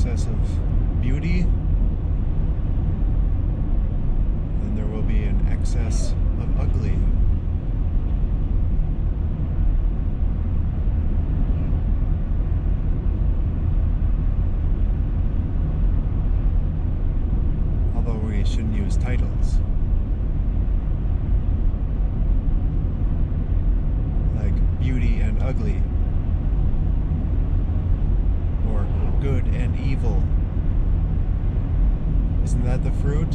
excess of beauty, then there will be an excess of ugly. Although we shouldn't use titles. Like beauty and ugly. Or good and evil. Isn't that the fruit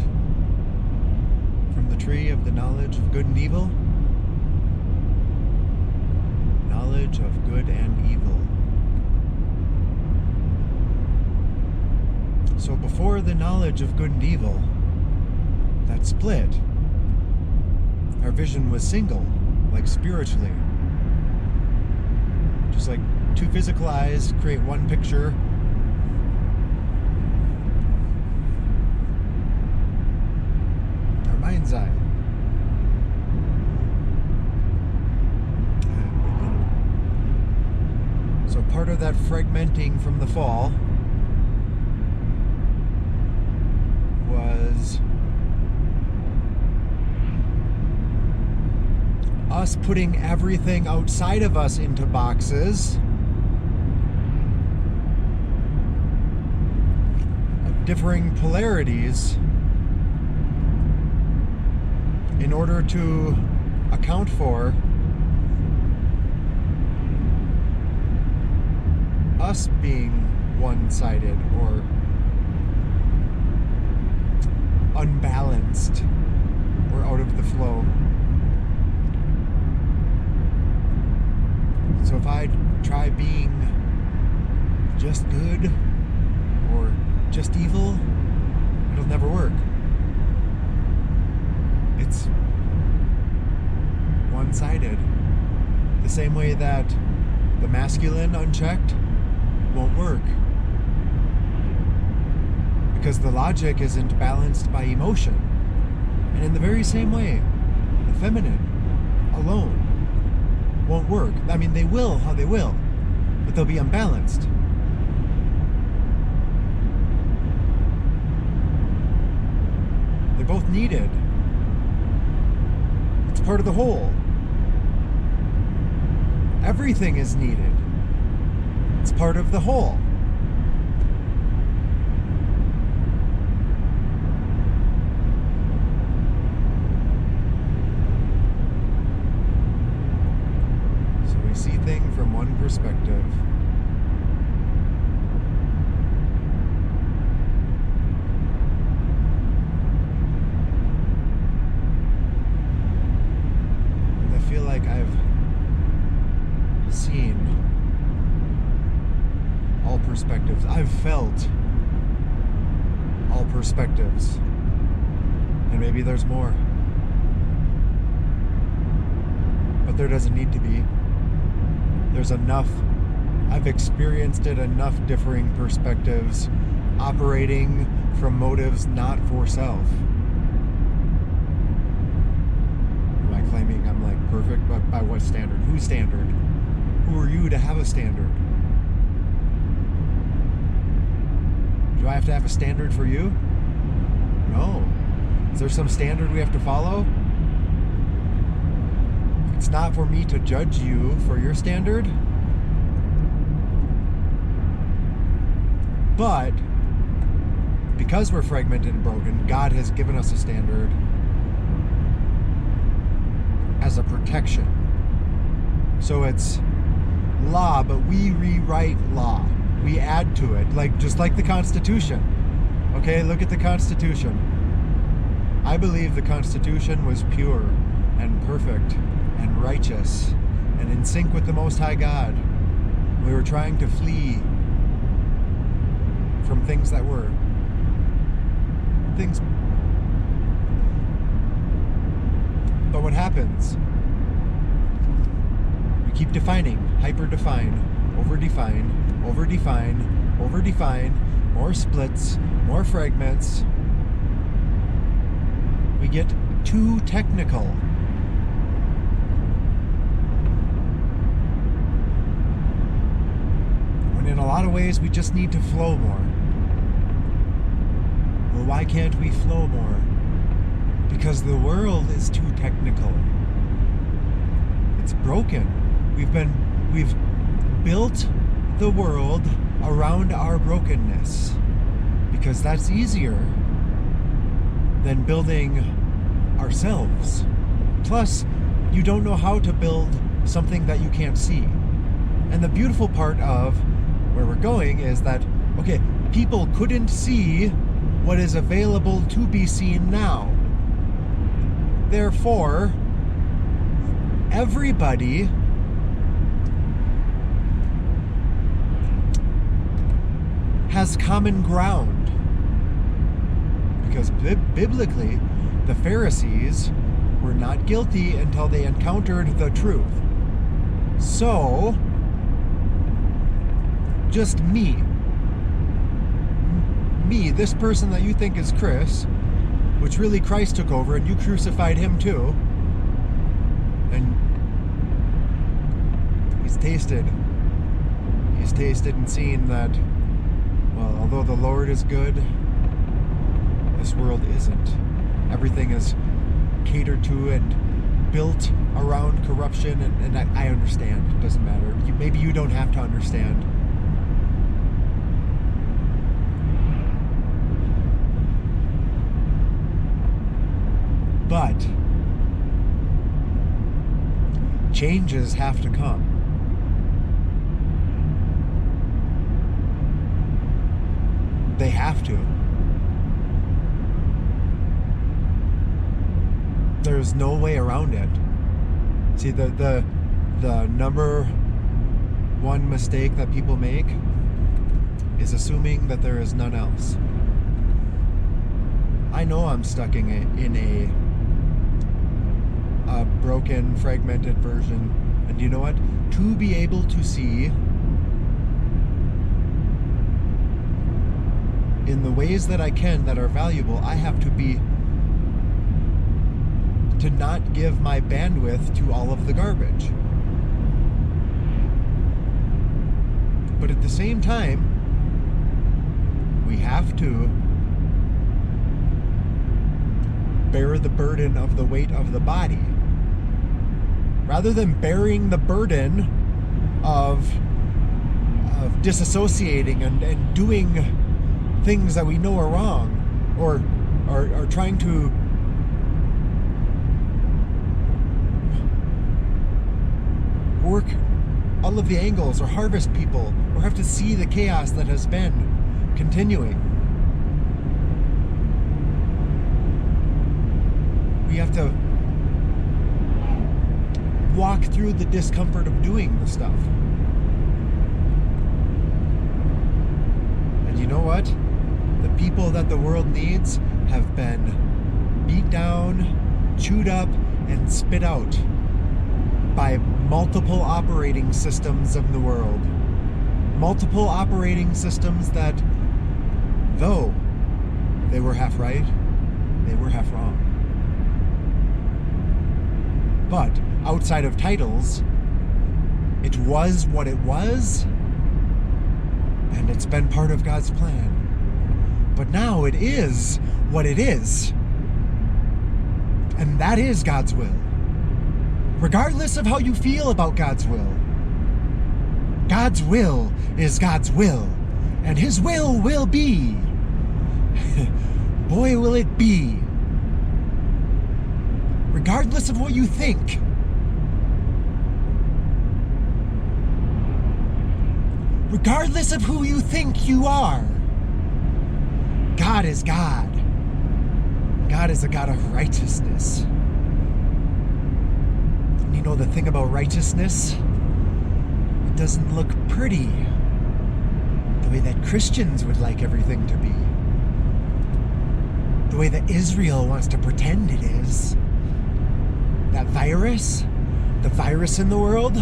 from the tree of the knowledge of good and evil? Knowledge of good and evil. So before the knowledge of good and evil, that split, our vision was single, like spiritually. Just like two physical eyes create one picture. Our mind's eye. So part of that fragmenting from the fall was us putting everything outside of us into boxes of differing polarities in order to account for us being one-sided or unbalanced or out of the flow. So if I try being just good or just evil, it'll never work. It's one-sided. The same way that the masculine unchecked won't work. Because the logic isn't balanced by emotion. And in the very same way, the feminine alone won't work. I mean, they will how they will, but they'll be unbalanced. They're both needed. It's part of the whole. Everything is needed. It's part of the whole. See thing from one perspective. And I feel like I've seen all perspectives. I've felt all perspectives. And maybe there's more. But there doesn't need to be. There's enough. I've experienced it enough differing perspectives operating from motives not for self. Am I claiming I'm like perfect? But by what standard? Whose standard? Who are you to have a standard? Do I have to have a standard for you? No. Is there some standard we have to follow? It's not for me to judge you for your standard. But because we're fragmented and broken, God has given us a standard as a protection. So it's law, but we rewrite law. We add to it, just like the Constitution. Okay, look at the Constitution. I believe the Constitution was pure and perfect and righteous and in sync with the Most High God. We were trying to flee from things that were things. But what happens? We keep defining, hyper-define, over-define, over-define, over-define, more splits, more fragments. We get too technical. In a lot of ways, we just need to flow more. Well, why can't we flow more? Because the world is too technical. It's broken. We've built the world around our brokenness because that's easier than building ourselves. Plus, you don't know how to build something that you can't see. And the beautiful part of where we're going is that, okay, people couldn't see what is available to be seen now. Therefore, everybody has common ground. Because biblically, the Pharisees were not guilty until they encountered the truth. So, just me, this person that you think is Chris, which really Christ took over and you crucified him too, and he's tasted and seen that, well, although the Lord is good, this world isn't. Everything is catered to and built around corruption, and I understand. It doesn't matter. Maybe you don't have to understand. But changes have to come. They have to. There's no way around it. See, the number one mistake that people make is assuming that there is none else. I know I'm stuck in a broken, fragmented version. And you know what? To be able to see in the ways that I can that are valuable, I have to not give my bandwidth to all of the garbage. But at the same time, we have to bear the burden of the weight of the body. Rather than bearing the burden of disassociating and doing things that we know are wrong, or trying to work all of the angles or harvest people or have to see the chaos that has been continuing. We have to walk through the discomfort of doing the stuff. And you know what? The people that the world needs have been beat down, chewed up, and spit out by multiple operating systems of the world. Multiple operating systems that, though they were half right, they were half wrong. But outside of titles, it was what it was, and it's been part of God's plan. But now it is what it is, and that is God's will. Regardless of how you feel about God's will is God's will, and His will be. Boy, will it be. Regardless of what you think. Regardless of who you think you are. God is God. God is a God of righteousness. And you know the thing about righteousness? It doesn't look pretty the way that Christians would like everything to be. The way that Israel wants to pretend it is. That virus, the virus in the world,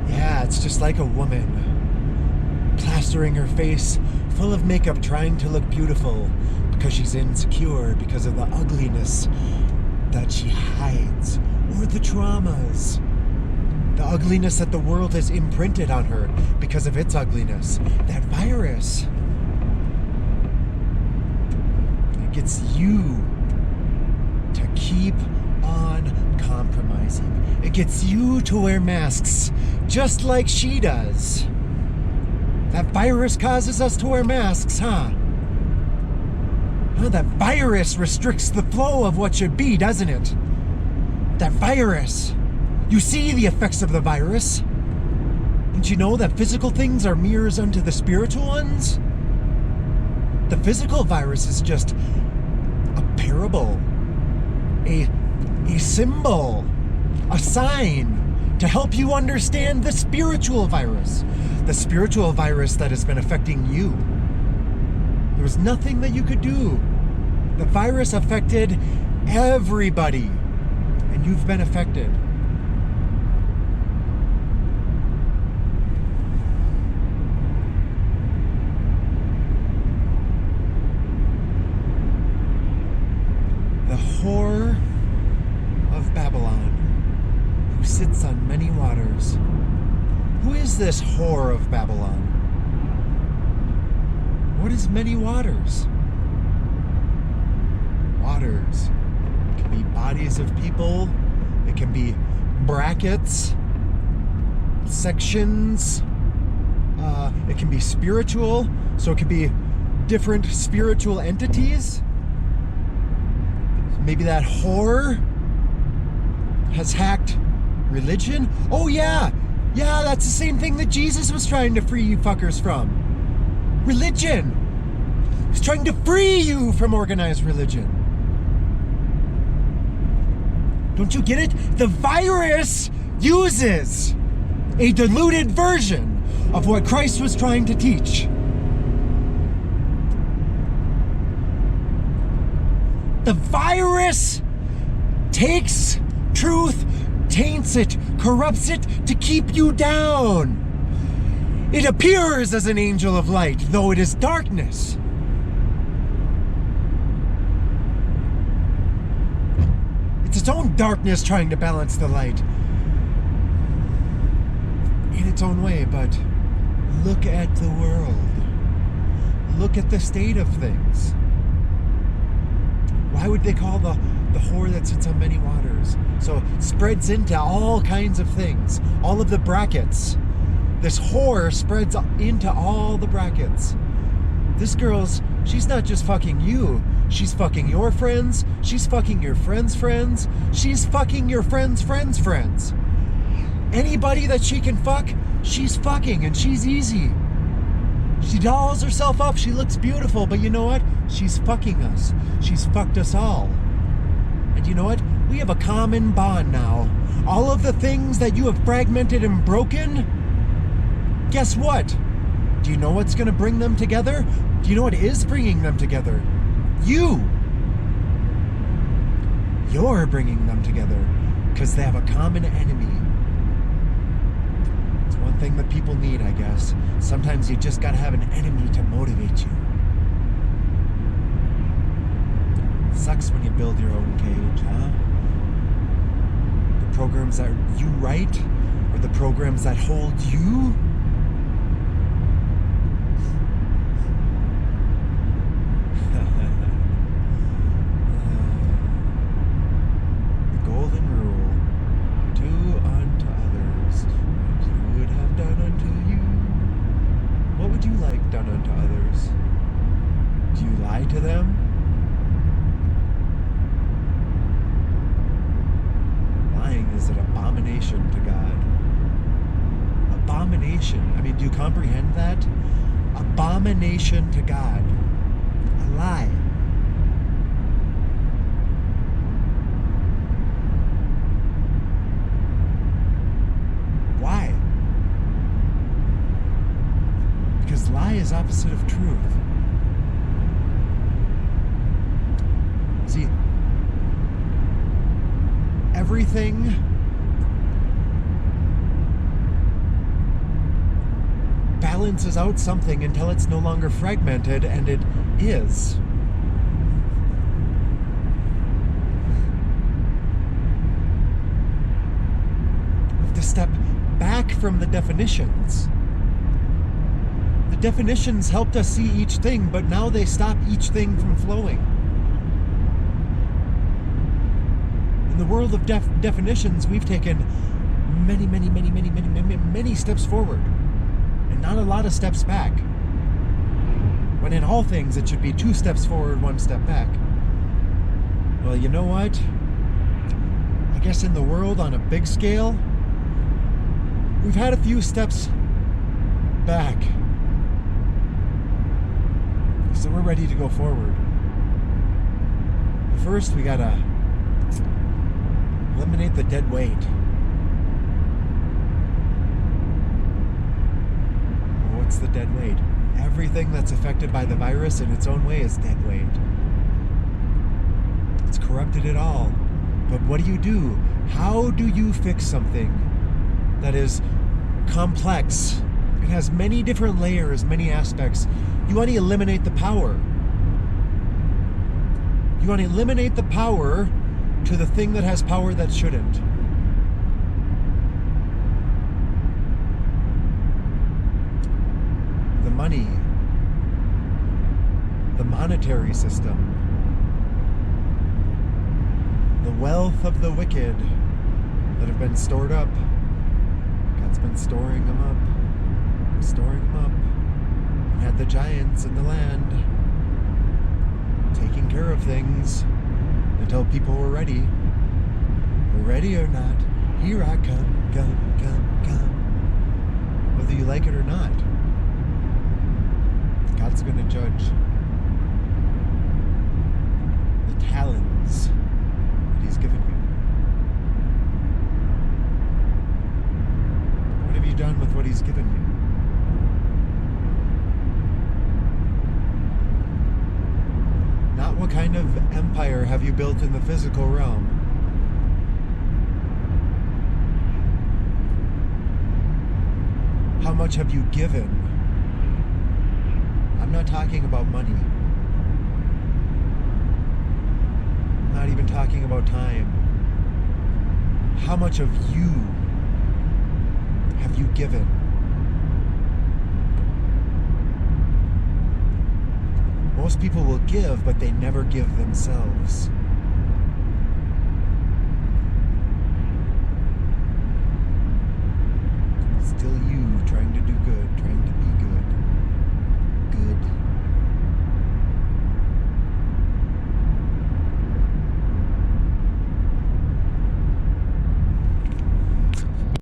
yeah, it's just like a woman plastering her face full of makeup trying to look beautiful because she's insecure because of the ugliness that she hides, or the traumas, the ugliness that the world has imprinted on her because of its ugliness. That virus, gets you to keep on compromising. It gets you to wear masks just like she does. That virus causes us to wear masks, huh? That virus restricts the flow of what should be, doesn't it? That virus. You see the effects of the virus. Don't you know that physical things are mirrors unto the spiritual ones? The physical virus is just a parable, a symbol, a sign to help you understand the spiritual virus that has been affecting you. There was nothing that you could do. The virus affected everybody, and you've been affected. The whore of Babylon, who sits on many waters. Who is this whore of Babylon? What is many waters? Waters. It can be bodies of people. It can be brackets, sections. It can be spiritual. So it can be different spiritual entities. Maybe that whore has hacked religion. Oh yeah, that's the same thing that Jesus was trying to free you fuckers from. Religion. He's trying to free you from organized religion. Don't you get it? The virus uses a diluted version of what Christ was trying to teach. The virus takes truth, taints it, corrupts it to keep you down. It appears as an angel of light, though it is darkness. It's its own darkness trying to balance the light in its own way, but look at the world. Look at the state of things. Why would they call the whore that sits on many waters? So it spreads into all kinds of things, all of the brackets. This whore spreads into all the brackets. This she's not just fucking you. She's fucking your friends. She's fucking your friends' friends. She's fucking your friends' friends' friends. Anybody that she can fuck, she's fucking, and she's easy. She dolls herself up. She looks beautiful, but you know what? She's fucking us. She's fucked us all. And you know what? We have a common bond now. All of the things that you have fragmented and broken, guess what? Do you know what's going to bring them together? Do you know what is bringing them together? You. You're bringing them together because they have a common enemy. It's one thing that people need, I guess. Sometimes you just got to have an enemy to motivate you. It sucks when you build your own cage, huh? The programs that you write or the programs that hold you. To them? Lying is an abomination to God. Abomination. I mean, do you comprehend that? Abomination to God. A lie. Why? Because lie is opposite of truth. See, everything balances out something until it's no longer fragmented, and it is. We have to step back from the definitions. The definitions helped us see each thing, but now they stop each thing from flowing. the world of definitions, we've taken many steps forward and not a lot of steps back. When in all things, it should be 2 steps forward, 1 step back. Well, you know what? I guess in the world on a big scale, we've had a few steps back. So we're ready to go forward. But first, we gotta eliminate the dead weight. What's the dead weight? Everything that's affected by the virus in its own way is dead weight. It's corrupted it all. But what do? How do you fix something that is complex? It has many different layers, many aspects. You want to eliminate the power. You want to eliminate the power to the thing that has power that shouldn't. The money, the monetary system, the wealth of the wicked that have been stored up. God's been storing them up. And had the giants in the land taking care of things until people were ready. Ready or not, here I come. Whether you like it or not, God's going to judge the talents that He's given you. What have you done with what He's given you? Not what kind of empire have you built in the physical realm. How much have you given? I'm not talking about money. I'm not even talking about time. How much of you have you given? Most people will give, but they never give themselves.